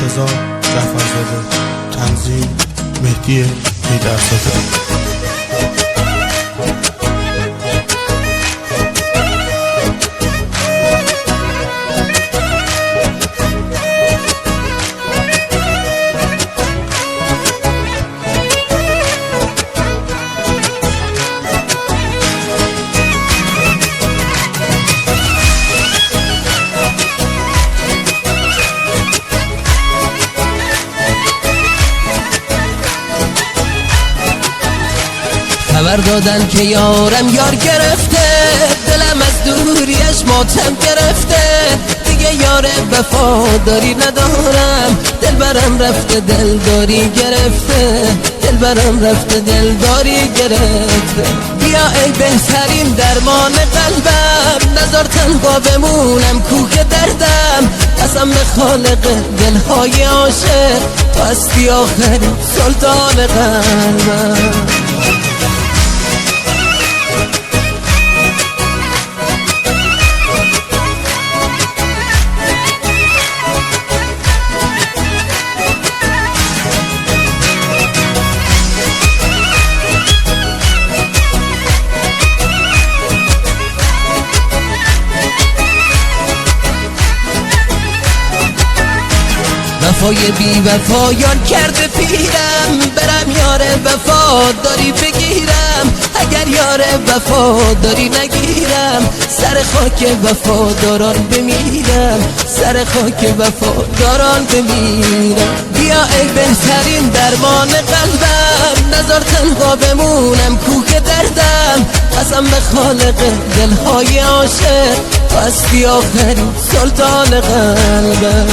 مرتضی جعفرزاده، تنظیم مهدی حیدرزاده. خبر دادن که یارم یار گرفته، دلم از دوریش ماتم گرفته، دیگه یار وفاداری ندارم، دلبرم رفته دلداری گرفته، دلبرم رفته دلداری گرفته. بیا ای بهترین درمان قلبم، نذار تنها بمونم کوه دردم، قسم به خالق دلهای عاشق، تو هستی آخرین سلطان قلبم. وفای بی وفایان کرده پیرم، برم یار وفاداری بگیرم، اگر یار وفاداری نگیرم، سر خاک وفاداران بمیرم، سر خاک وفاداران بمیرم. بیا ای بهترین درمان قلبم، نذار تنها بمونم کوه دردم، قسم به خالق دلهای عاشق، تو هستی آخرین سلطان قلبم.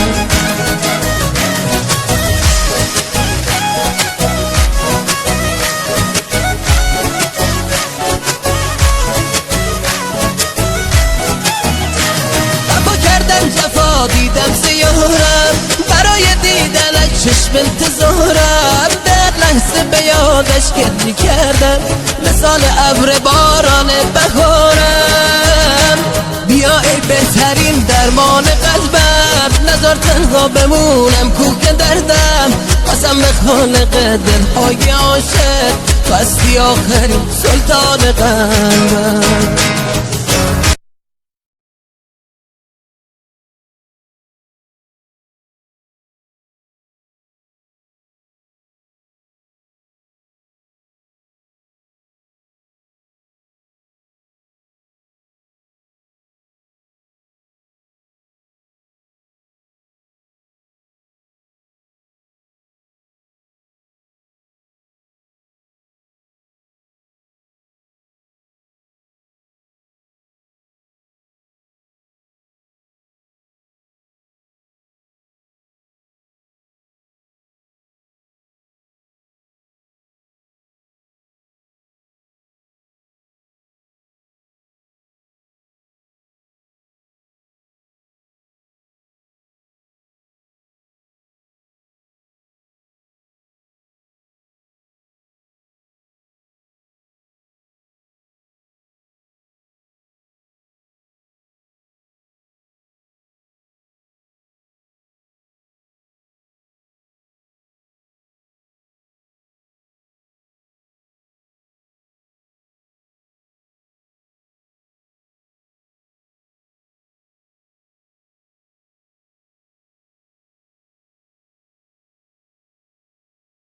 جفا دیدم زیارم، برای دیدنش چشم انتظارم، در لحظه به یادش گریه کردم، مثال ابر باران بهارم. بیا ای بهترین درمان قلبم، نذار تنها بمونم کوه دردم، قسم به خالق دلهای عاشق، تو هستی آخرین سلطان قلبم.